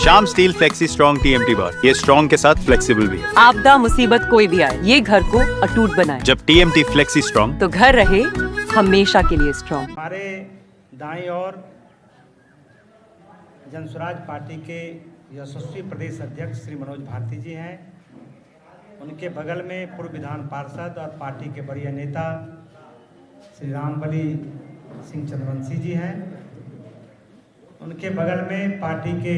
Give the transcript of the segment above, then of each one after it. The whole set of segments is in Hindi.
Shyam steel flexi strong TMT बार, ये स्ट्रॉन्ग के साथ फ्लेक्सिबल भी है। आपदा मुसीबत कोई भी आए, ये घर को अटूट बनाए। जब TMT फ्लेक्सी स्ट्रॉन्ग, तो घर रहे हमेशा के लिए स्ट्रॉन्ग। हमारे दाईं ओर जनसुराज पार्टी के यशस्वी प्रदेश अध्यक्ष श्री मनोज भारती जी हैं। उनके बगल में पूर्व विधान पार्षद और पार्टी के वरीय नेता श्री रामबली सिंह चंद्रवंशी जी हैं। उनके बगल में पार्टी के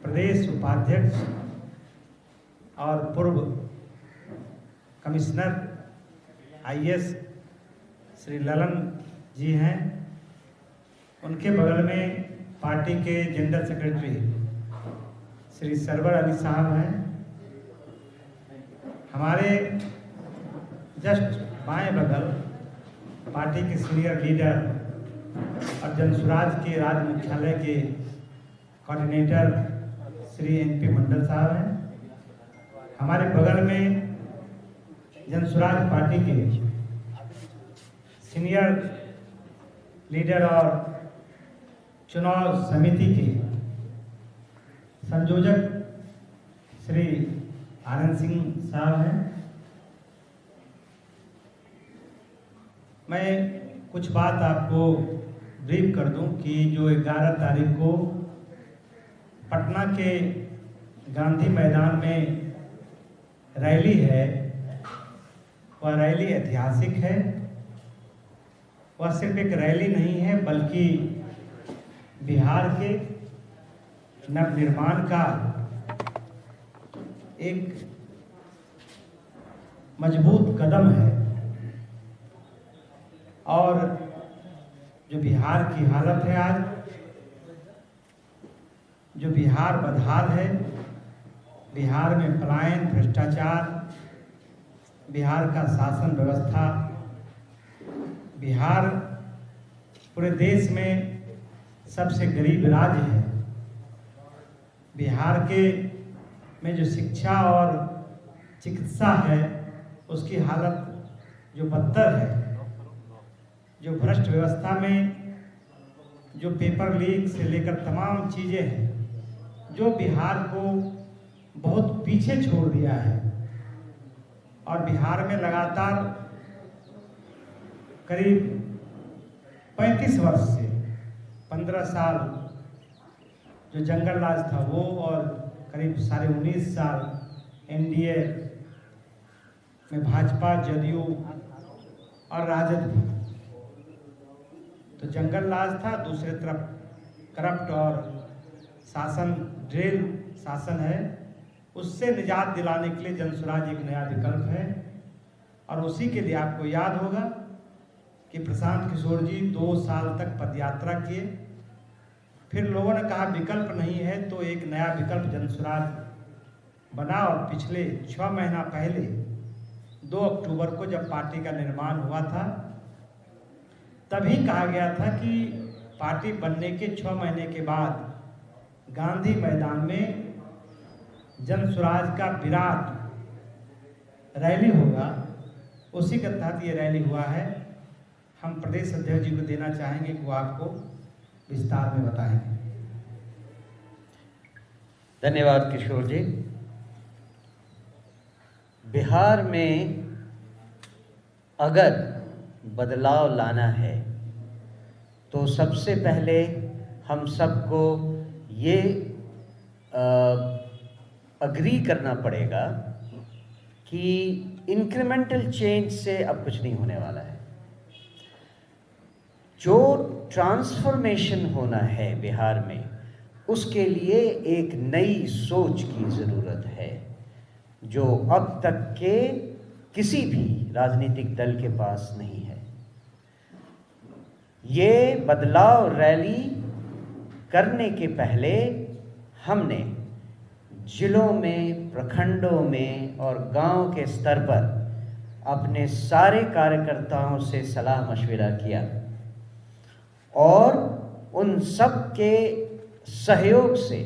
प्रदेश उपाध्यक्ष और पूर्व कमिश्नर IAS श्री ललन जी हैं। उनके बगल में पार्टी के जनरल सेक्रेटरी श्री सरवर अली साहब हैं। हमारे जस्ट बाएं बगल पार्टी के सीनियर लीडर और जनसुराज के राज्य मुख्यालय के कोऑर्डिनेटर श्री NP मंडल साहब हैं। हमारे बगल में जनसुराज पार्टी के सीनियर लीडर और चुनाव समिति के संयोजक श्री आनंद सिंह साहब हैं। मैं कुछ बात आपको ब्रीफ कर दूं कि जो 11 तारीख को पटना के गांधी मैदान में रैली है, वह रैली ऐतिहासिक है। वह सिर्फ एक रैली नहीं है, बल्कि बिहार के नवनिर्माण का एक मजबूत कदम है। और जो बिहार की हालत है आज, जो बिहार बदहाल है, बिहार में पलायन, भ्रष्टाचार, बिहार का शासन व्यवस्था, बिहार पूरे देश में सबसे गरीब राज्य है। बिहार के में जो शिक्षा और चिकित्सा है, उसकी हालत जो बदतर है, जो भ्रष्ट व्यवस्था में जो पेपर लीक से लेकर तमाम चीज़ें हैं, जो बिहार को बहुत पीछे छोड़ दिया है। और बिहार में लगातार करीब 35 वर्ष से 15 साल जो जंगल राज था वो, और करीब 19.5 साल NDA में भाजपा, जदयू और राजद भी। तो जंगल राज था, दूसरे तरफ करप्ट और शासन, ड्रिल शासन है। उससे निजात दिलाने के लिए जनसुराज एक नया विकल्प है। और उसी के लिए आपको याद होगा कि प्रशांत किशोर जी 2 साल तक पदयात्रा किए। फिर लोगों ने कहा विकल्प नहीं है, तो एक नया विकल्प जनसुराज बना। और पिछले 6 महीना पहले 2 अक्टूबर को जब पार्टी का निर्माण हुआ था, तभी कहा गया था कि पार्टी बनने के 6 महीने के बाद गांधी मैदान में जनसुराज का विराट रैली होगा। उसी के तहत ये रैली हुआ है। हम प्रदेश अध्यक्ष जी को देना चाहेंगे कि वो आपको विस्तार में बताएंगे। धन्यवाद किशोर जी। बिहार में अगर बदलाव लाना है तो सबसे पहले हम सबको ये अग्री करना पड़ेगा कि इंक्रीमेंटल चेंज से अब कुछ नहीं होने वाला है। जो ट्रांसफॉर्मेशन होना है बिहार में, उसके लिए एक नई सोच की ज़रूरत है, जो अब तक के किसी भी राजनीतिक दल के पास नहीं है। ये बदलाव रैली करने के पहले हमने जिलों में, प्रखंडों में और गांव के स्तर पर अपने सारे कार्यकर्ताओं से सलाह मशविरा किया और उन सब के सहयोग से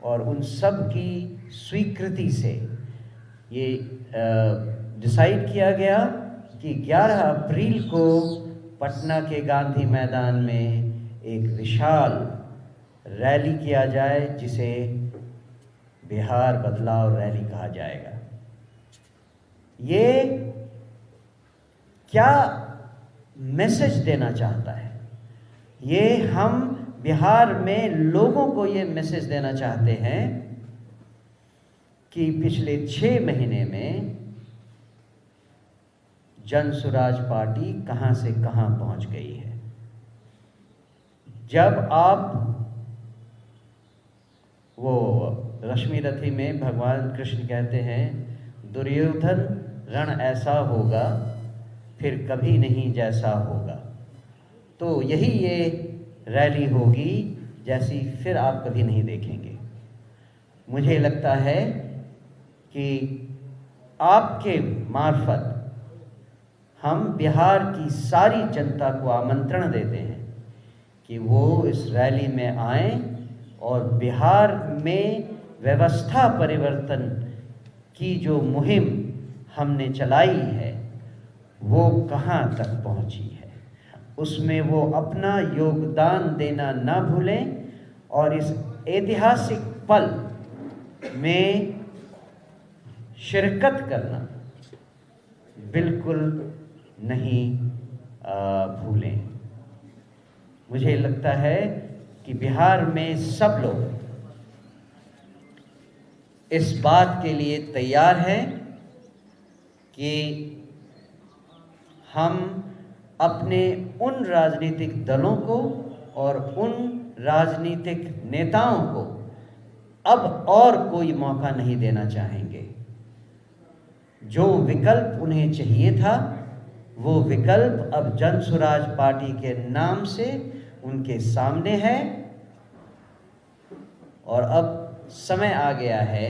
और उन सब की स्वीकृति से ये डिसाइड किया गया कि 11 अप्रैल को पटना के गांधी मैदान में एक विशाल रैली किया जाए जिसे बिहार बदलाव रैली कहा जाएगा। ये क्या मैसेज देना चाहता है? ये हम बिहार में लोगों को ये मैसेज देना चाहते हैं कि पिछले 6 महीने में जन स्वराज पार्टी कहां से कहां पहुंच गई है। जब आप वो रश्मि रथी में भगवान कृष्ण कहते हैं, दुर्योधन रण ऐसा होगा फिर कभी नहीं जैसा होगा, तो यही ये रैली होगी जैसी फिर आप कभी नहीं देखेंगे। मुझे लगता है कि आपके मार्फत हम बिहार की सारी जनता को आमंत्रण देते हैं कि वो इस रैली में आएं और बिहार में व्यवस्था परिवर्तन की जो मुहिम हमने चलाई है वो कहाँ तक पहुँची है, उसमें वो अपना योगदान देना ना भूलें और इस ऐतिहासिक पल में शिरकत करना बिल्कुल नहीं भूलें। मुझे लगता है कि बिहार में सब लोग इस बात के लिए तैयार हैं कि हम अपने उन राजनीतिक दलों को और उन राजनीतिक नेताओं को अब और कोई मौका नहीं देना चाहेंगे। जो विकल्प उन्हें चाहिए था वो विकल्प अब जन स्वराज पार्टी के नाम से उनके सामने है और अब समय आ गया है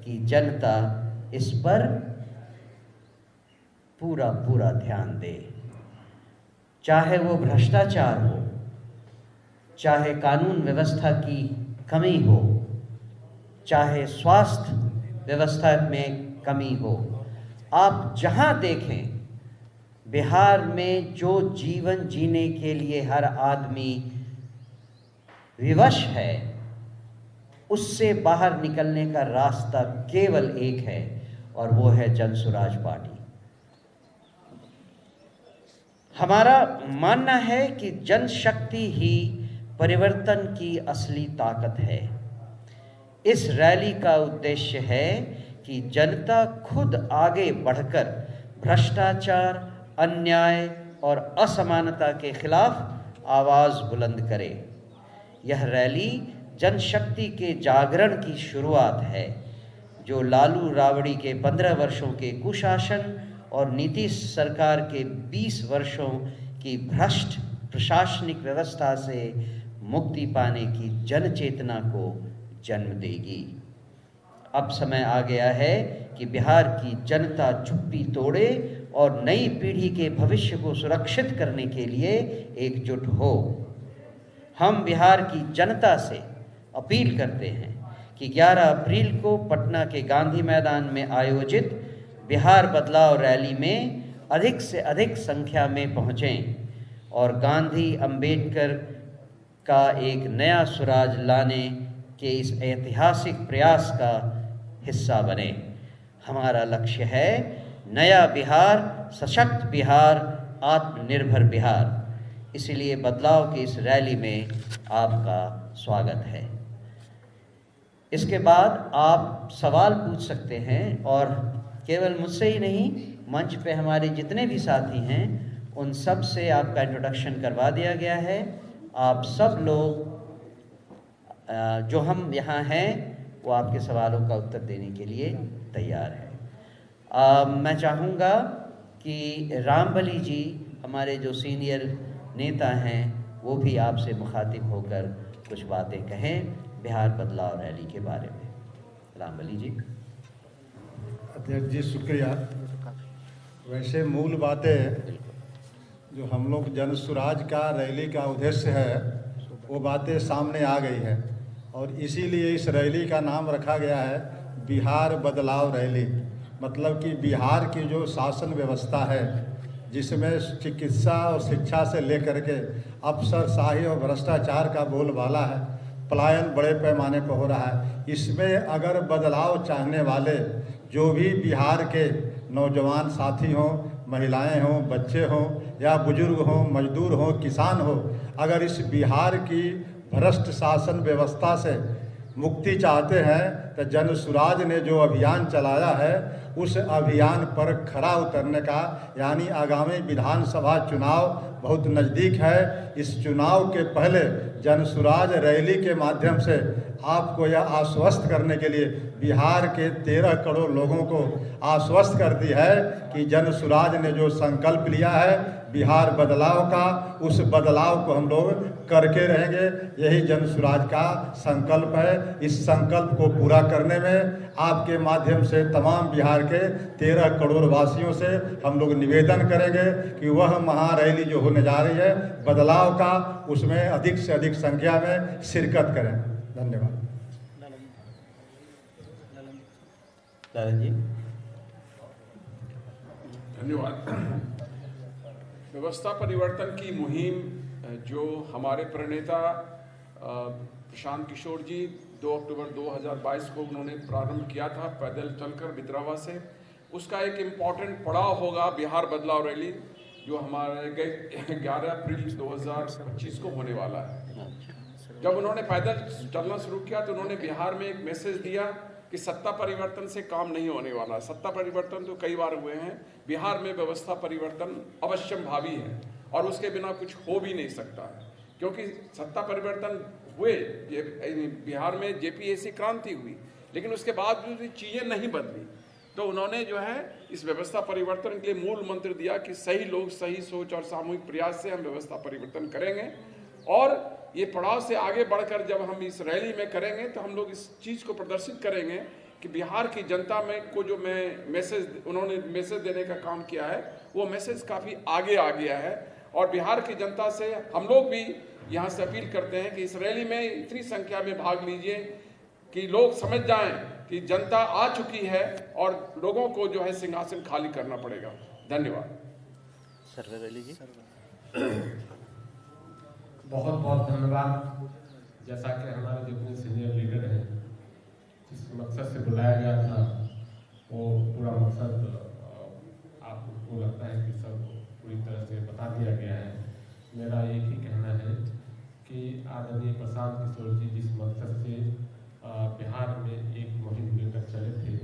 कि जनता इस पर पूरा पूरा ध्यान दे। चाहे वो भ्रष्टाचार हो, चाहे कानून व्यवस्था की कमी हो, चाहे स्वास्थ्य व्यवस्था में कमी हो, आप जहां देखें बिहार में जो जीवन जीने के लिए हर आदमी विवश है, उससे बाहर निकलने का रास्ता केवल एक है और वो है जन स्वराज पार्टी। हमारा मानना है कि जनशक्ति ही परिवर्तन की असली ताकत है। इस रैली का उद्देश्य है कि जनता खुद आगे बढ़कर भ्रष्टाचार, अन्याय और असमानता के खिलाफ आवाज़ बुलंद करे। यह रैली जनशक्ति के जागरण की शुरुआत है जो लालू राबड़ी के 15 वर्षों के कुशासन और नीतीश सरकार के 20 वर्षों की भ्रष्ट प्रशासनिक व्यवस्था से मुक्ति पाने की जन चेतना को जन्म देगी। अब समय आ गया है कि बिहार की जनता चुप्पी तोड़े और नई पीढ़ी के भविष्य को सुरक्षित करने के लिए एकजुट हो। हम बिहार की जनता से अपील करते हैं कि 11 अप्रैल को पटना के गांधी मैदान में आयोजित बिहार बदलाव रैली में अधिक से अधिक संख्या में पहुँचें और गांधी अंबेडकर का एक नया स्वराज लाने के इस ऐतिहासिक प्रयास का हिस्सा बने। हमारा लक्ष्य है नया बिहार, सशक्त बिहार, आत्मनिर्भर बिहार। इसलिए बदलाव की इस रैली में आपका स्वागत है। इसके बाद आप सवाल पूछ सकते हैं और केवल मुझसे ही नहीं, मंच पे हमारे जितने भी साथी हैं उन सब से आपका इंट्रोडक्शन करवा दिया गया है। आप सब लोग जो हम यहाँ हैं वो आपके सवालों का उत्तर देने के लिए तैयार है। मैं चाहूँगा कि रामबली जी हमारे जो सीनियर नेता हैं वो भी आपसे मुखातिब होकर कुछ बातें कहें बिहार बदलाव रैली के बारे में। रामबली जी। अध्यक्ष जी शुक्रिया। वैसे मूल बातें जो हम लोग जन स्वराज का रैली का उद्देश्य है वो बातें सामने आ गई है और इसीलिए इस रैली का नाम रखा गया है बिहार बदलाव रैली। मतलब कि बिहार की जो शासन व्यवस्था है जिसमें चिकित्सा और शिक्षा से लेकर के अफसरशाही और भ्रष्टाचार का बोलबाला है, पलायन बड़े पैमाने पर हो रहा है। इसमें अगर बदलाव चाहने वाले जो भी बिहार के नौजवान साथी हों, महिलाएं हों, बच्चे हों या बुजुर्ग हों, मजदूर हों, किसान हो, अगर इस बिहार की भ्रष्ट शासन व्यवस्था से मुक्ति चाहते हैं तो जन सुराज ने जो अभियान चलाया है उस अभियान पर खरा उतरने का, यानी आगामी विधानसभा चुनाव बहुत नज़दीक है। इस चुनाव के पहले जन सुराज रैली के माध्यम से आपको यह आश्वस्त करने के लिए बिहार के 13 करोड़ लोगों को आश्वस्त कर दी है कि जन सुराज ने जो संकल्प लिया है बिहार बदलाव का, उस बदलाव को हम लोग करके रहेंगे। यही जन सुराज का संकल्प है। इस संकल्प को पूरा करने में आपके माध्यम से तमाम बिहार के 13 करोड़ वासियों से हम लोग निवेदन करेंगे कि वह महारैली जो होने जा रही है बदलाव का, उसमें अधिक से अधिक संख्या में शिरकत करें। धन्यवाद। लालन जी। धन्यवाद। व्यवस्था परिवर्तन की मुहिम जो हमारे प्रणेता प्रशांत किशोर जी 2 अक्टूबर 2022 को उन्होंने प्रारंभ किया था पैदल चलकर बिद्रावा से, उसका एक इम्पॉर्टेंट पड़ाव होगा बिहार बदलाव रैली जो हमारे 11 अप्रैल 2025 को होने वाला है। जब उन्होंने पैदल चलना शुरू किया तो उन्होंने बिहार में एक मैसेज दिया कि सत्ता परिवर्तन से काम नहीं होने वाला। सत्ता परिवर्तन तो कई बार हुए हैं, बिहार में व्यवस्था परिवर्तन अवश्यम भावी है और उसके बिना कुछ हो भी नहीं सकता है, क्योंकि सत्ता परिवर्तन हुए बिहार में जेपीएसी क्रांति हुई, लेकिन उसके बाद भी चीज़ें नहीं बदली। तो उन्होंने जो है इस व्यवस्था परिवर्तन के लिए मूल मंत्र दिया कि सही लोग, सही सोच और सामूहिक प्रयास से हम व्यवस्था परिवर्तन करेंगे। और ये पड़ाव से आगे बढ़कर जब हम इस रैली में करेंगे तो हम लोग इस चीज़ को प्रदर्शित करेंगे कि बिहार की जनता में को जो उन्होंने मैसेज देने का काम किया है वो मैसेज काफ़ी आगे आ गया है। और बिहार की जनता से हम लोग भी यहाँ से अपील करते हैं कि इस रैली में इतनी संख्या में भाग लीजिए कि लोग समझ जाएं कि जनता आ चुकी है और लोगों को जो है सिंहासन खाली करना पड़ेगा। धन्यवाद। सर्वे रैली जी। बहुत बहुत धन्यवाद। जैसा कि हमारे जितने सीनियर लीडर हैं जिस मकसद से बुलाया गया था वो पूरा मकसद आपको लगता है कि सब पूरी तरह से बता दिया गया है। मेरा एक ही कहना है कि आदरणीय प्रशांत किशोर जी जिस मकसद से बिहार में एक मुहिम लेकर चले थे,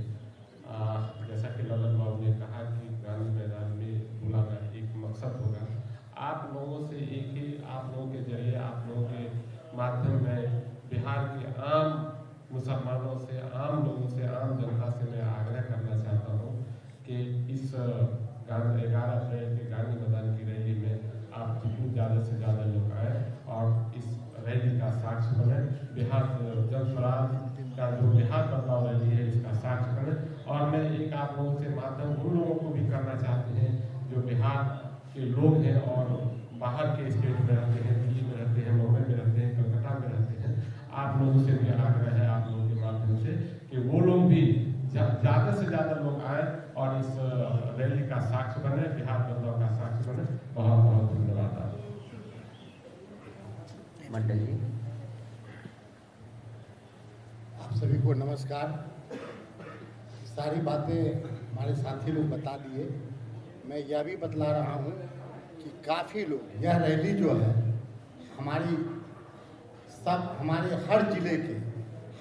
जैसा कि ललन बाबू ने कहा कि गांधी मैदान में बुलाना एक मकसद होगा। आप लोगों से एक ही, आप लोगों के जरिए, आप लोगों के माध्यम में बिहार के आम मुसलमानों से, आम लोगों से, आम जनता से मैं आग्रह करना चाहता हूँ कि इस 11 अप्रैल के गांधी मैदान की रैली में आप जितनी ज़्यादा से ज़्यादा लोग आए और इस रैली का साक्ष्य बने। बिहार जन स्वराज का जो बिहार बदलाव रैली है इसका साक्ष्य बने। और मैं एक आप लोगों से माध्यम उन लोगों को भी करना चाहते हैं जो बिहार के लोग हैं और बाहर के स्टेट में रहते हैं, दिल्ली में रहते हैं, मुंबई में रहते हैं, कलकत्ता में रहते हैं। आप लोगों से भी आग्रह है आप लोगों के माध्यम से कि वो लोग भी ज़्यादा से ज़्यादा लोग आए और इस रैली का साक्ष्य बने, बिहार बदलाव का साक्ष्य बने। बहुत बहुत धन्यवाद। मंडल जी। आप सभी को नमस्कार। सारी बातें हमारे साथी लोग बता दिए। मैं यह भी बतला रहा हूँ कि काफ़ी लोग, यह रैली जो है हमारे हर जिले के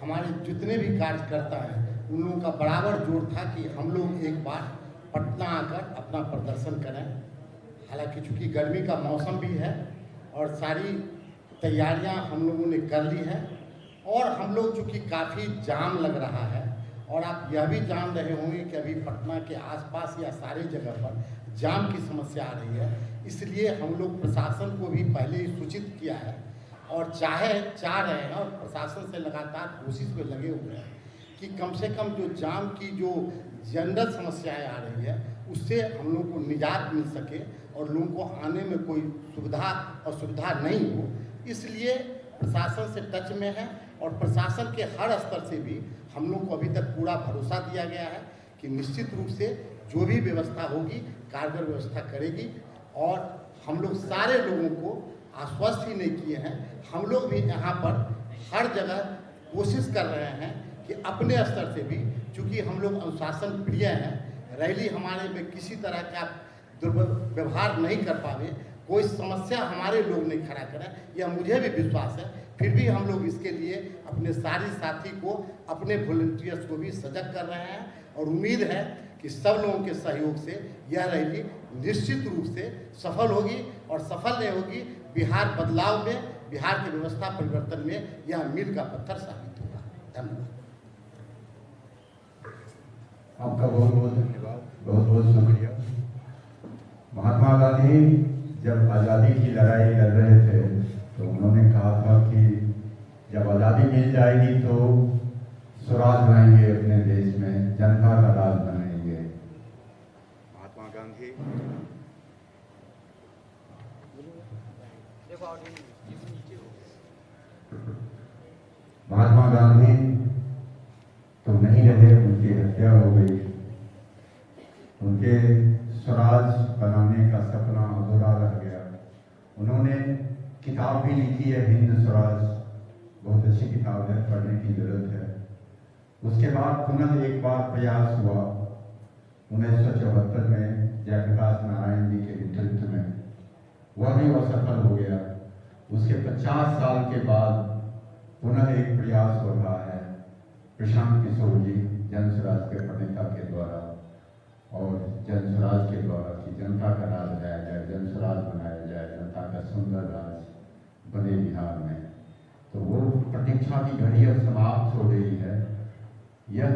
हमारे जितने भी कार्यकर्ता हैं उन लोगों का बराबर जोर था कि हम लोग एक बार पटना आकर अपना प्रदर्शन करें। हालांकि चूँकि गर्मी का मौसम भी है और सारी तैयारियां हम लोगों ने कर ली है और हम लोग चूँकि काफ़ी जाम लग रहा है और आप यह भी जान रहे होंगे कि अभी पटना के आसपास या सारी जगह पर जाम की समस्या आ रही है। इसलिए हम लोग प्रशासन को भी पहले ही सूचित किया है और चाह रहे हैं और प्रशासन से लगातार कोशिश में लगे हुए हैं कि कम से कम जो जाम की जो जनरल समस्याएं आ रही है उससे हम लोग को निजात मिल सके और लोगों को आने में कोई असुविधा नहीं हो। इसलिए प्रशासन से टच में है और प्रशासन के हर स्तर से भी हम लोग को अभी तक पूरा भरोसा दिया गया है कि निश्चित रूप से जो भी व्यवस्था होगी कारगर व्यवस्था करेगी। और हम लोग सारे लोगों को आश्वस्त ही नहीं किए हैं, हम लोग भी यहाँ पर हर जगह कोशिश कर रहे हैं कि अपने स्तर से भी, चूँकि हम लोग अनुशासन प्रिय हैं, रैली हमारे में किसी तरह का दुर्व्यवहार नहीं कर पावे, कोई समस्या हमारे लोग नहीं खड़ा करें, यह मुझे भी विश्वास है। फिर भी हम लोग इसके लिए अपने सारे साथी को, अपने वॉलंटियर्स को भी सजग कर रहे हैं और उम्मीद है कि सब लोगों के सहयोग से यह रैली निश्चित रूप से सफल होगी, और सफल नहीं होगी बिहार बदलाव में, बिहार की व्यवस्था परिवर्तन में यह मील का पत्थर साबित होगा। धन्यवाद। आपका बहुत बहुत धन्यवाद, बहुत बहुत शुक्रिया। महात्मा गांधी जब आज़ादी की लड़ाई लड़ रहे थे तो उन्होंने कहा था कि जब आज़ादी मिल जाएगी तो स्वराज लाएंगे अपने देश में, जनता का राज बनाएंगे। महात्मा गांधी महात्मा गांधी तो नहीं रहे, उनकी हत्या हो गई। उनके स्वराज बनाने का सपना अधूरा रह गया। उन्होंने किताब भी लिखी है, हिंद स्वराज, बहुत अच्छी किताब है, पढ़ने की जरूरत है। उसके बाद पुनः एक बार प्रयास हुआ 1974 में जयप्रकाश नारायण जी के नेतृत्व में, वह भी असफल हो गया। उसके 50 साल के बाद पुनः एक प्रयास हो रहा है प्रशांत किशोर जी जन स्वराज के प्रणेता के द्वारा और जन स्वराज के द्वारा कि जनता का राज लाया जाए, जन स्वराज बनाया जाए, जनता का सुंदर राज बने बिहार में। तो वो प्रतीक्षा की घड़ी अब समाप्त हो गई है। यह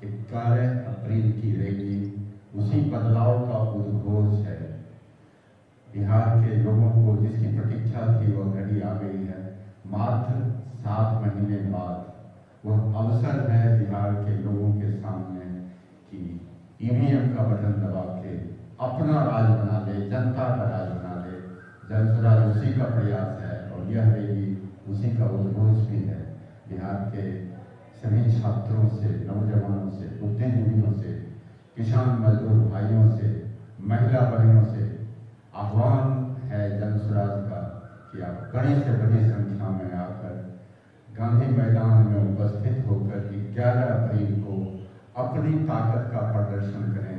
11 अप्रैल की रैली उसी बदलाव का उद्घोष है। बिहार के लोगों को जिसकी प्रतीक्षा थी वह घड़ी आ गई है। मात्र 7 महीने बाद वह अवसर है बिहार के लोगों के सामने कि ईवीएम का बटन दबा के अपना राज बना ले, जनता का राज बना ले। जन स्वराज उसी का प्रयास है और यह रैली उसी का उद्घोष भी है। बिहार के सभी छात्रों से, नौजवानों से, बुद्धिजीवियों से, किसान मजदूर भाइयों से, महिला बहनों से आह्वान है जन स्वराज का कि आप बड़ी से बड़ी संख्या में आकर गांधी मैदान में उपस्थित होकर 11 अप्रैल को अपनी ताकत का प्रदर्शन करें।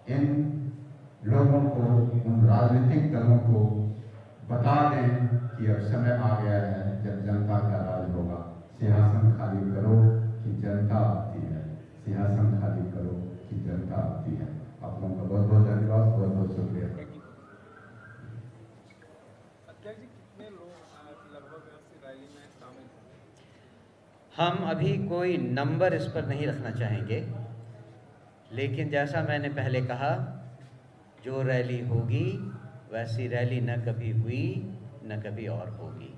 इन लोगों को, उन राजनीतिक दलों को बता दें कि अब समय आ गया है जब जनता का राज होगा। सिंहासन खाली करो कि जनता आती है, सिंहासन खाली करो कि जनता आती है। आप लोगों का बहुत बहुत धन्यवाद, बहुत बहुत शुक्रिया। हम अभी कोई नंबर इस पर नहीं रखना चाहेंगे, लेकिन जैसा मैंने पहले कहा, जो रैली होगी वैसी रैली न कभी हुई न कभी और होगी।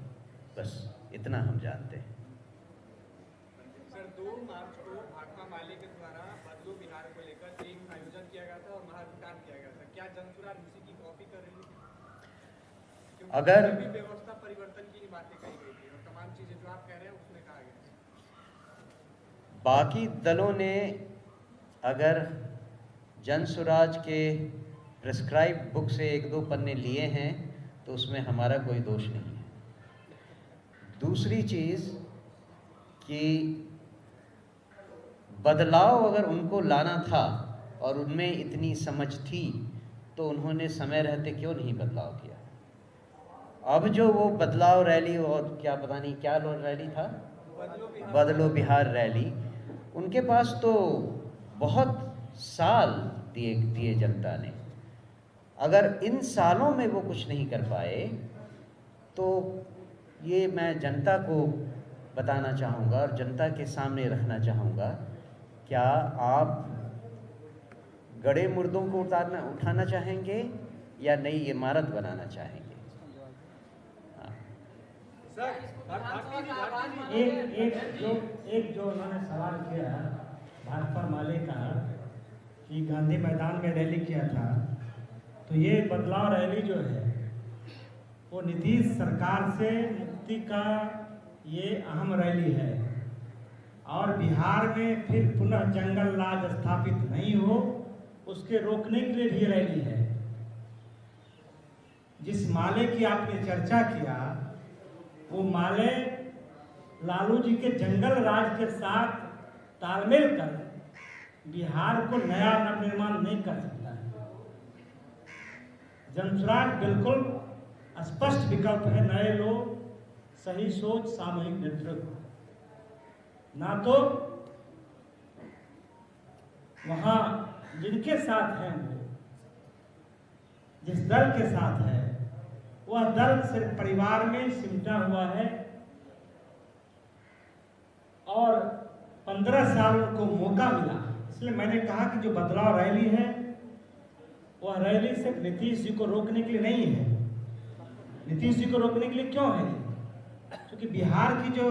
बस इतना हम जानते हैं। सर, 2 मार्च को भाकपा माले के द्वारा बदलो बिहार को लेकर एक आयोजन किया गया था और महाभियान किया गया था। क्या जन स्वराज उसी की कॉपी कर रही थी? अगर व्यवस्था परिवर्तन की बातें कही गई थी और तमाम चीजें जो आप कह रहे हैं उसमें कहा गया। बाकी दलों ने अगर जन स्वराज के प्रेस्क्राइब बुक से 1-2 पन्ने लिए हैं तो उसमें हमारा कोई दोष नहीं है। दूसरी चीज़ कि बदलाव अगर उनको लाना था और उनमें इतनी समझ थी तो उन्होंने समय रहते क्यों नहीं बदलाव किया। अब जो वो बदलाव रैली और क्या पता नहीं क्या रैली था, बदलो बिहार रैली, उनके पास तो बहुत साल दिए जनता ने। अगर इन सालों में वो कुछ नहीं कर पाए तो ये मैं जनता को बताना चाहूँगा और जनता के सामने रखना चाहूँगा, क्या आप गड़े मुर्दों को उठाना चाहेंगे या नई इमारत बनाना चाहेंगे? एक जो उन्होंने सवाल किया भाकपा माले का कि गांधी मैदान में रैली किया था, तो ये बदलाव रैली जो है वो नीतीश सरकार से मुक्ति का ये अहम रैली है और बिहार में फिर पुनः जंगल राज स्थापित नहीं हो उसके रोकने के लिए भी रैली है। जिस माले की आपने चर्चा किया वो माले लालू जी के जंगल राज के साथ तालमेल कर बिहार को नया नवनिर्माण नहीं कर सकता है। जनसुराज बिल्कुल स्पष्ट विकल्प है, नए लोग, सही सोच, सामूहिक नेतृत्व। ना तो वहां जिनके साथ हैं, जिस दल के साथ है, वह दल सिर्फ परिवार में सिमटा हुआ है और 15 साल को मौका मिला। इसलिए मैंने कहा कि जो बदलाव रैली है वह रैली सिर्फ नीतीश जी को रोकने के लिए नहीं है। नीतीश जी को रोकने के लिए क्यों है? क्योंकि बिहार की जो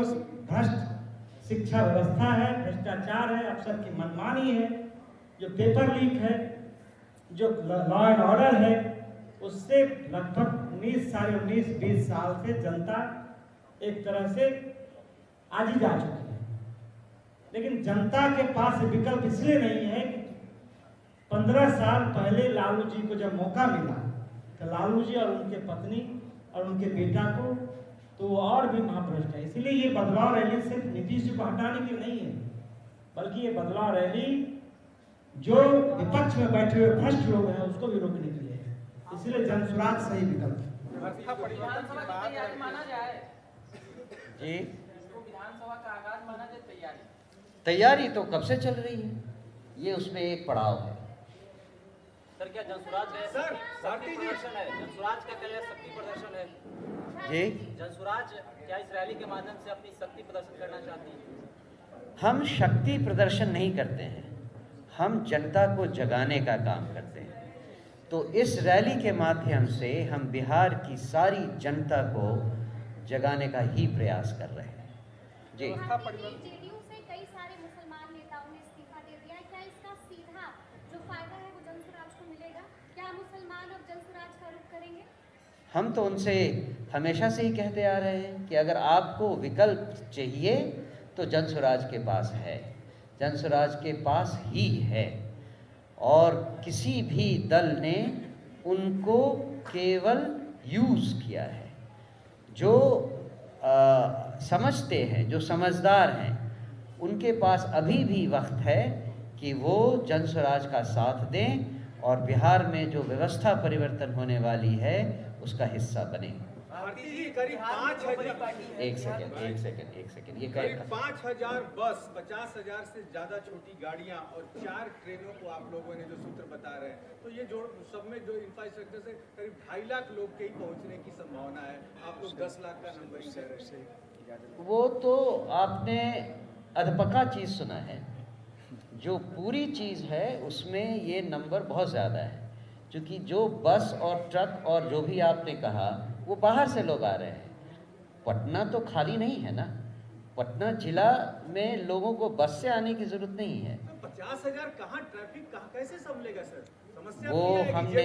भ्रष्ट शिक्षा व्यवस्था है, भ्रष्टाचार है, अफसर की मनमानी है, जो पेपर लीक है, जो लॉ एंड ऑर्डर है, उससे लगभग 19 साल से जनता एक तरह से आज ही जा चुकी है। लेकिन जनता के पास विकल्प इसलिए नहीं है कि 15 साल पहले लालू जी को जब मौका मिला तो लालू जी और उनके पत्नी और उनके बेटा को तो वो और भी महाभ्रष्ट है। इसलिए ये बदलाव रैली सिर्फ नीतीश जी को हटाने की नहीं है, बल्कि ये बदलाव रैली जो विपक्ष में बैठे हुए भ्रष्ट लोग हैं उसको भी रोकने के लिए है। इसलिए जनसुराज सही विकल्प है। जी, विधानसभा का आगाज माना जाए, तैयारी तो कब से चल रही है, ये उसमें एक पड़ाव है। सर क्या जनसुराज है? सर शक्ति प्रदर्शन है, जनसुराज का क्या शक्ति प्रदर्शन है? जी, जनसुराज क्या इस रैली के माध्यम से अपनी शक्ति प्रदर्शन करना चाहती है? हम शक्ति प्रदर्शन नहीं करते हैं, हम जनता को जगाने का काम करते हैं। तो इस रैली के माध्यम से हम बिहार की सारी जनता को जगाने का ही प्रयास कर रहे हैं। जी, जेडीयू से कई सारे मुसलमान नेताओं ने इस्तीफा दे दिया है, क्या इसका सीधा जो फायदा है वो जनसुराज को मिलेगा? क्या मुसलमान अब जनसुराज का रुख करेंगे? हम तो उनसे हमेशा से ही कहते आ रहे हैं कि अगर आपको विकल्प चाहिए तो जनसुराज के पास है, जनसुराज के पास ही है। और किसी भी दल ने उनको केवल यूज़ किया है। जो समझते हैं, जो समझदार हैं, उनके पास अभी भी वक्त है कि वो जनसुराज का साथ दें और बिहार में जो व्यवस्था परिवर्तन होने वाली है उसका हिस्सा बने। करीब 5,000 एक सेकंड ये करीब 5,000 बस, 50,000 से ज्यादा छोटी गाड़ियां और 4 ट्रेनों को आप लोगों ने जो सूत्र बता रहे हैं, तो ये जो सब में जो इंफ्रास्ट्रक्चर से करीब 2.5 लाख लोग के ही पहुंचने की संभावना है। आप लोग 10 लाख का नंबर कर रहे हैं। वो तो आपने अधपका चीज़ सुना है, जो पूरी चीज़ है उसमें ये नंबर बहुत ज़्यादा है। क्योंकि जो बस और ट्रक और जो भी आपने कहा वो बाहर से लोग आ रहे हैं। पटना तो खाली नहीं है ना, पटना जिला में लोगों को बस से आने की जरूरत नहीं है। तो 50,000 कहाँ ट्रैफिक कहाँ कैसे संभलेगा सर? समस्या वो हमने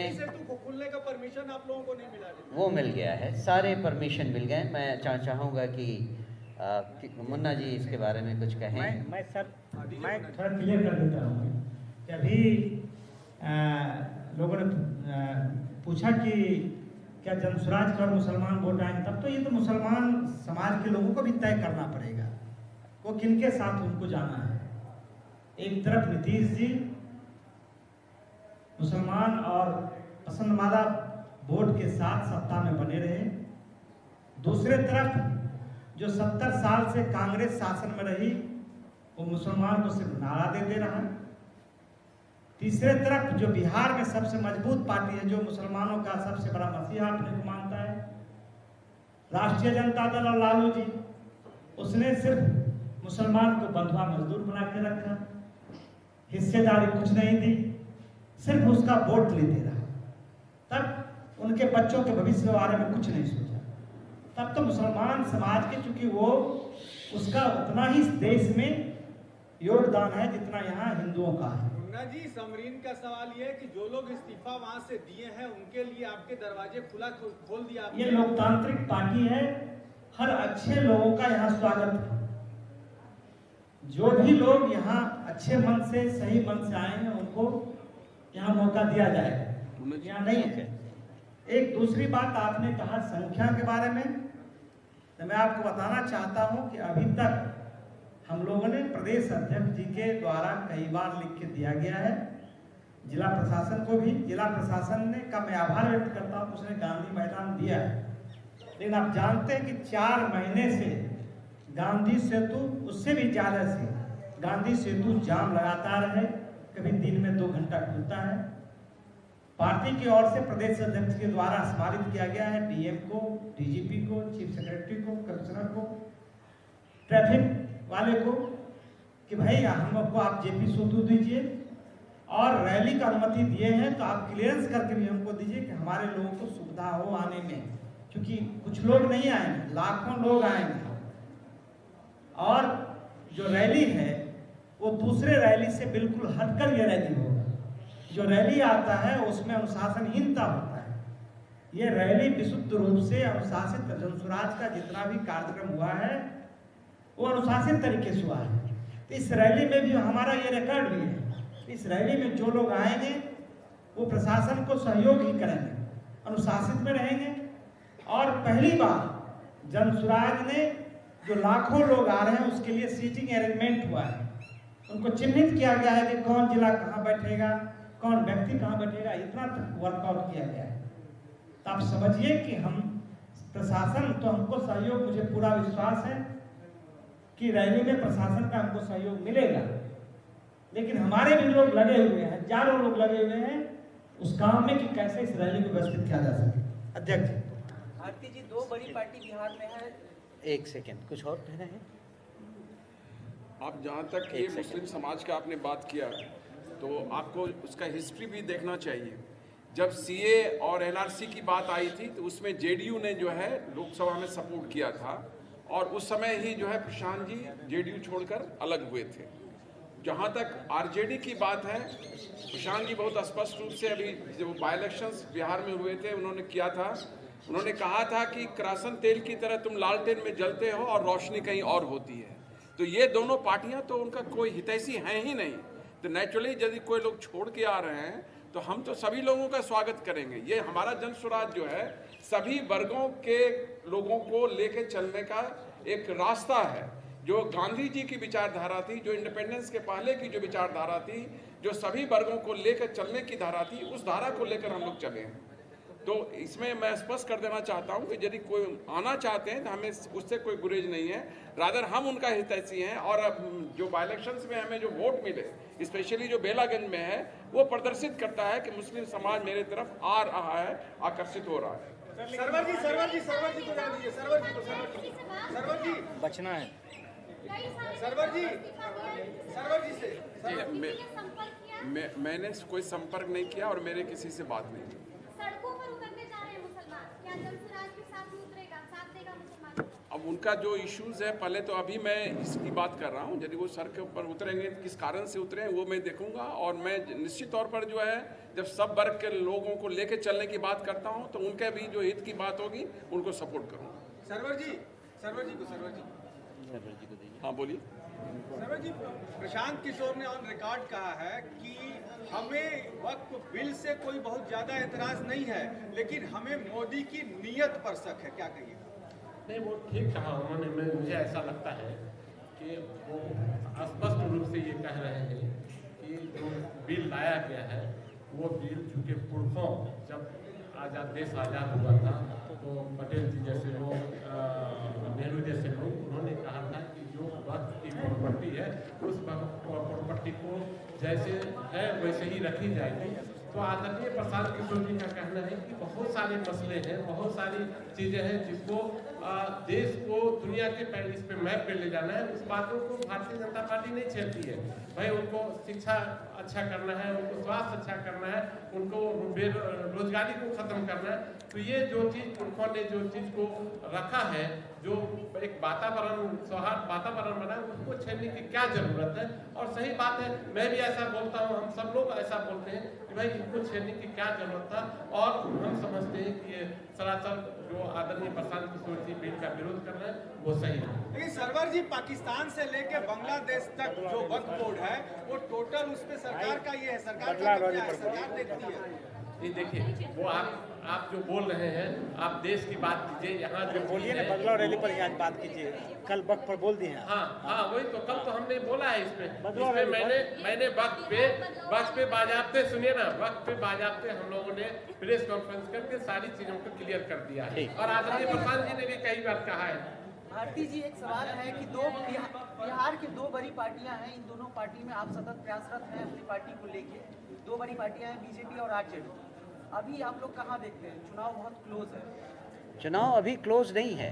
खुलने का परमिशन आप लोगों को नहीं मिला? वो मिल गया है, सारे परमिशन मिल गए। मैं चाहूँगा कि मुन्ना जी इसके बारे में कुछ कहें। मैं थोड़ा क्लियर कर देता हूँ कि अभी लोगों ने पूछा कि क्या जनसुराज का और मुसलमान वोट आएंगे, तब तो ये तो मुसलमान समाज के लोगों को भी तय करना पड़ेगा वो किनके साथ उनको जाना है। एक तरफ नीतीश जी मुसलमान और पसंदीदा वोट के साथ सत्ता में बने रहे, दूसरे तरफ जो 70 साल से कांग्रेस शासन में रही वो मुसलमान को सिर्फ नारा दे रहा है, तीसरे तरफ जो बिहार में सबसे मजबूत पार्टी है, जो मुसलमानों का सबसे बड़ा मसीहा अपने को मानता है, राष्ट्रीय जनता दल और लालू जी, उसने सिर्फ मुसलमान को बंधुआ मजदूर बना के रखा, हिस्सेदारी कुछ नहीं दी, सिर्फ उसका वोट लेते रहा। तब उनके बच्चों के भविष्य के बारे में कुछ नहीं सोचा। तब तो मुसलमान समाज के, चूंकि वो उसका उतना ही देश में योगदान है जितना यहाँ हिंदुओं का है। जी, समरीन का सवाल ये है कि जो लोग इस्तीफा वहां से दिए हैं उनके लिए आपके दरवाजे खोल दिया आपने। ये लोकतांत्रिक पार्टी है, हर अच्छे लोगों का यहाँ स्वागत है। जो भी लोग यहाँ अच्छे मन से, सही मन से आए हैं उनको यहाँ मौका दिया जाएगा, यहाँ नहीं है। एक दूसरी बात आपने कहा संख्या के बारे में, तो मैं आपको बताना चाहता हूं कि अभी तक हम लोगों ने प्रदेश अध्यक्ष जी के द्वारा कई बार लिख के दिया गया है, जिला प्रशासन को भी। जिला प्रशासन ने का मैं आभार व्यक्त करता हूं, उसने गांधी मैदान दिया है। लेकिन आप जानते हैं कि 4 महीने से गांधी सेतु, उससे भी ज़्यादा से गांधी सेतु जाम लगातार है, कभी दिन में 2 घंटा खुलता है। पार्टी की ओर से प्रदेश अध्यक्ष के द्वारा स्मारित किया गया है डीएम को, डीजीपी को, चीफ सेक्रेटरी को, कमिश्नर को, ट्रैफिक वाले को कि भाई हमको आप जेपी सेतु दीजिए और रैली का अनुमति दिए हैं तो आप क्लियरेंस करके भी हमको दीजिए कि हमारे लोगों को सुविधा हो आने में, क्योंकि कुछ लोग नहीं आएंगे, लाखों लोग आएंगे। और जो रैली है वो दूसरे रैली से बिल्कुल हटकर ये रैली होगा। जो रैली आता है उसमें अनुशासनहीनता होता है। ये रैली विशुद्ध रूप से अनुशासित, जनसुराज का जितना भी कार्यक्रम हुआ है वो अनुशासित तरीके से हुआ है। तो इस रैली में भी हमारा ये रिकॉर्ड भी है। इस रैली में जो लोग आएंगे वो प्रशासन को सहयोग ही करेंगे, अनुशासित में रहेंगे। और पहली बार जनसुराज ने जो लाखों लोग आ रहे हैं उसके लिए सीटिंग अरेंजमेंट हुआ है। उनको चिन्हित किया गया है कि कौन जिला कहाँ बैठेगा, कौन व्यक्ति कहाँ बैठेगा, इतना तक वर्कआउट किया गया है। तो आप समझिए कि हम प्रशासन तो हमको सहयोग, मुझे पूरा विश्वास है कि रैली में प्रशासन का हमको सहयोग मिलेगा। लेकिन हमारे भी लोग लगे हुए हैं, हजारों लोग लगे हुए हैं उस काम में कि कैसे इस रैली को व्यवस्थित किया जा सके। अध्यक्ष भारती जी, 2 बड़ी पार्टी बिहार में है। 1 सेकेंड, कुछ और कहना है? आप जहाँ तक ये मुस्लिम समाज का आपने बात किया तो आपको उसका हिस्ट्री भी देखना चाहिए। जब सीए और एनआरसी की बात आई थी तो उसमें जेडीयू ने जो है लोकसभा में सपोर्ट किया था और उस समय ही जो है प्रशांत जी जेडीयू छोड़कर अलग हुए थे। जहाँ तक आरजेडी की बात है, प्रशांत जी बहुत स्पष्ट रूप से अभी जो बाई इलेक्शंस बिहार में हुए थे उन्होंने किया था, उन्होंने कहा था कि किरासन तेल की तरह तुम लालटेन में जलते हो और रोशनी कहीं और होती है। तो ये दोनों पार्टियां तो उनका कोई हितैषी हैं ही नहीं। तो नेचुरली यदि कोई लोग छोड़ के आ रहे हैं तो हम तो सभी लोगों का स्वागत करेंगे। ये हमारा जनसुराज जो है सभी वर्गों के लोगों को लेके चलने का एक रास्ता है। जो गांधी जी की विचारधारा थी, जो इंडिपेंडेंस के पहले की जो विचारधारा थी, जो सभी वर्गों को लेकर चलने की धारा थी, उस धारा को लेकर हम लोग चले हैं। तो इसमें मैं स्पष्ट कर देना चाहता हूं कि यदि कोई आना चाहते हैं तो हमें उससे कोई गुरेज नहीं है, रादर हम उनका हितैषी हैं। और जो बाई इलेक्शंस में हमें जो वोट मिले, स्पेशली जो बेलागंज में है, वो प्रदर्शित करता है कि मुस्लिम समाज मेरे तरफ आ रहा है, आकर्षित हो रहा है। सरवर जी को जान दीजिए, सरवर जी बचना है। सरवर जी से मैंने कोई संपर्क नहीं किया और मेरे किसी से बात नहीं की। सड़कों पर उतरने जा रहे हैं मुसलमान, क्या जनसुराज के साथ ही उतरेगा, साथ देगा मुसलमान? अब उनका जो इश्यूज है, पहले तो अभी मैं इसकी बात कर रहा हूँ, यदि वो सड़क के ऊपर उतरेंगे किस कारण से उतरे वो मैं देखूंगा। और मैं निश्चित तौर पर जो है जब सब वर्ग के लोगों को लेके चलने की बात करता हूँ तो उनके भी जो हित की बात होगी उनको सपोर्ट करूँगा। सरवर जी को हाँ बोलिए। सरवर जी, प्रशांत किशोर ने ऑन रिकॉर्ड कहा है कि हमें वक्फ बिल से कोई बहुत ज्यादा एतराज नहीं है, लेकिन हमें मोदी की नीयत पर शक है, क्या कहिए? नहीं, वो ठीक कहा उन्होंने। मुझे ऐसा लगता है कि वो स्पष्ट रूप से ये कह रहे हैं कि जो बिल लाया गया है वो बिल चूँकि पुरखों जब देश आज़ाद हुआ था तो पटेल जी जैसे लोग, नेहरू जैसे लोग, उन्होंने कहा था कि जो वक्त की प्रॉपर्टी है उस प्रॉपर्टी को जैसे है वैसे ही रखी जाएगी। तो आदरणीय प्रशांत किशोर जी का कहना है कि बहुत सारे मसले हैं, बहुत सारी चीज़ें हैं जिसको देश को दुनिया के इस पे मैप पे ले जाना है। उस बातों को भारतीय जनता पार्टी नहीं छेड़ती है। भाई उनको शिक्षा अच्छा करना है, उनको स्वास्थ्य अच्छा करना है, उनको बेरोजगारी को खत्म करना है। तो ये जो चीज़ उन्होंने जो चीज़ को रखा है, जो एक वातावरण, सौहार्द वातावरण बना, उसको छेड़ने की क्या जरूरत है? और सही बात है, मैं भी ऐसा बोलता हूँ, हम सब लोग ऐसा बोलते हैं कि भाई इनको छेड़ने की क्या जरूरत था। और हम समझते हैं कि ये सरासर जो आदरणीय प्रशांत किशोर जी बिल का विरोध कर रहे हैं वो सही है। लेकिन सरवर जी, पाकिस्तान से लेके बांग्लादेश तक जो वक्फ बोर्ड है वो टोटल उस पे सरकार का ये है, सरकार का क्या है, सरकार देखती है। ये देखिए वो आप जो बोल रहे हैं, आप देश की बात कीजिए, यहाँ जो बोलिए ना, बदलाव रैली पर ही आज बात कीजिए। कल वक्त पर बोल दिए हैं। हाँ वही तो, कल तो हमने बोला है बदलाव इसमें रैली मैंने वक्त पे बाजाबते, सुनिए ना, वक्त पे बाजाबते हम लोगों ने प्रेस कॉन्फ्रेंस करके सारी चीजों को क्लियर कर दिया है। और आदरणीय प्रधान जी ने भी कई बार कहा है। भारती जी, एक सवाल है कि बिहार की दो बड़ी पार्टियां हैं, इन दोनों पार्टी में आप सतत प्रयासरत हैं अपनी पार्टी को लेके। दो बड़ी पार्टियां हैं, बीजेपी और आरजेडी। अभी आप लोग कहाँ देखते हैं? चुनाव बहुत क्लोज है। चुनाव अभी क्लोज नहीं है।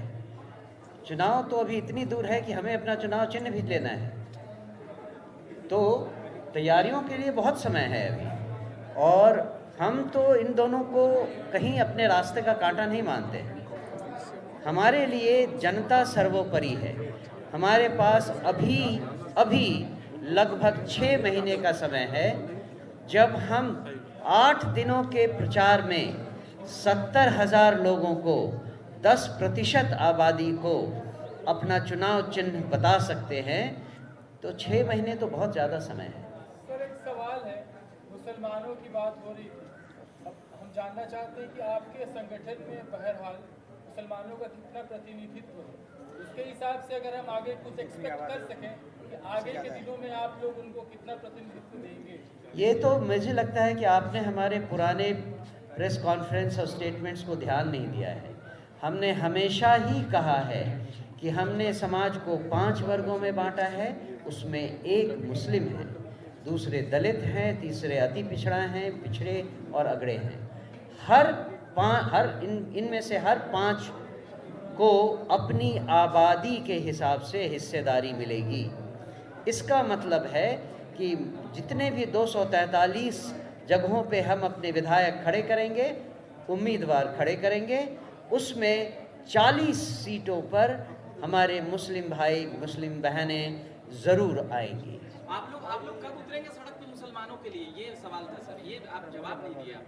चुनाव तो अभी इतनी दूर है कि हमें अपना चुनाव चिन्ह भी लेना है, तो तैयारियों के लिए बहुत समय है अभी। और हम तो इन दोनों को कहीं अपने रास्ते का कांटा नहीं मानते। हमारे लिए जनता सर्वोपरि है। हमारे पास अभी लगभग 6 महीने का समय है, जब हम 8 दिनों के प्रचार में 70,000 लोगों को, 10% आबादी को अपना चुनाव चिन्ह बता सकते हैं, तो 6 महीने तो बहुत ज़्यादा समय है। सर, एक सवाल है, मुसलमानों की बात हो रही थी। अब हम जानना चाहते हैं कि आपके संगठन में बहरहाल मुसलमानों का कितना प्रतिनिधित्व है। उसके हिसाब से अगर हम आगे कुछ एक्सपेक्ट कर सकें कि आगे के दिनों में आप लोग उनको कितना प्रतिनिधित्व देंगे। ये तो मुझे लगता है कि आपने हमारे पुराने प्रेस कॉन्फ्रेंस और स्टेटमेंट्स को ध्यान नहीं दिया है। हमने हमेशा ही कहा है कि हमने समाज को 5 वर्गों में बांटा है। उसमें एक मुस्लिम है, दूसरे दलित हैं, तीसरे अति पिछड़ा हैं, पिछड़े और अगड़े हैं। इनमें से हर 5 को अपनी आबादी के हिसाब से हिस्सेदारी मिलेगी। इसका मतलब है कि जितने भी 243 जगहों पे हम अपने विधायक खड़े करेंगे, उम्मीदवार खड़े करेंगे, उसमें 40 सीटों पर हमारे मुस्लिम भाई, मुस्लिम बहनें ज़रूर आएंगी। आप लोग कब उतरेंगे सड़क पे मुसलमानों के लिए? ये सवाल था सर, ये आप जवाब नहीं दिया।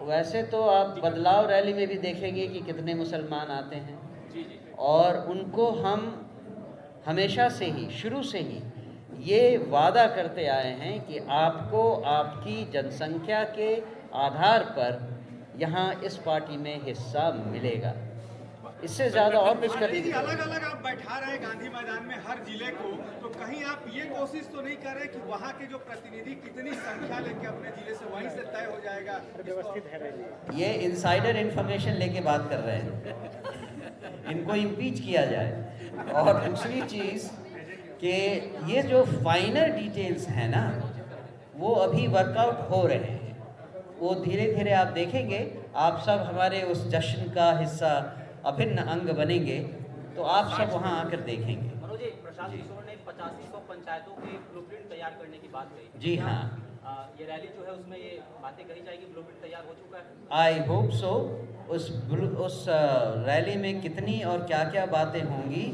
वैसे तो आप बदलाव रैली में भी देखेंगे कि कितने मुसलमान आते हैं। जी। और उनको हम हमेशा से ही, शुरू से ही ये वादा करते आए हैं कि आपको आपकी जनसंख्या के आधार पर यहाँ इस पार्टी में हिस्सा मिलेगा। इससे ज़्यादा और कुछ करने की अलग अलग आप बैठा रहे गांधी मैदान में हर जिले को, तो कहीं आप ये कोशिश तो नहीं कर रहे कि वहाँ के जो प्रतिनिधि कितनी संख्या लेके अपने जिले से वहीं से तय हो जाएगा? व्यवस्थित है। ये इनसाइडर इन्फॉर्मेशन लेके बात कर रहे हैं। इनको इम्पीच किया जाए। और दूसरी चीज़ कि ये जो फाइनल डिटेल्स हैं ना, वो अभी वर्कआउट हो रहे हैं। वो धीरे धीरे आप देखेंगे। आप सब हमारे उस जश्न का हिस्सा, अभिन्न अंग बनेंगे, तो आप सब वहाँ आकर देखेंगे। मनोज जी, प्रशांत किशोर ने 8500 पंचायतों के ब्लूप्रिंट तैयार करने की बात कही। जी हाँ, ये रैली जो है उसमें ये बातें कही जाएगी, ब्लूप्रिंट तैयार हो चुका है। I hope so. उस रैली में कितनी और क्या क्या बातें होंगी,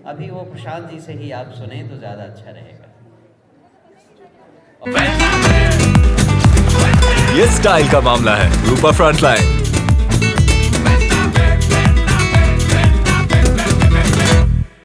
अभी वो प्रशांत जी से ही आप सुने तो ज़्यादा अच्छा रहेगा। ये स्टाइल का मामला है। रूपा फ्रंटलाइन।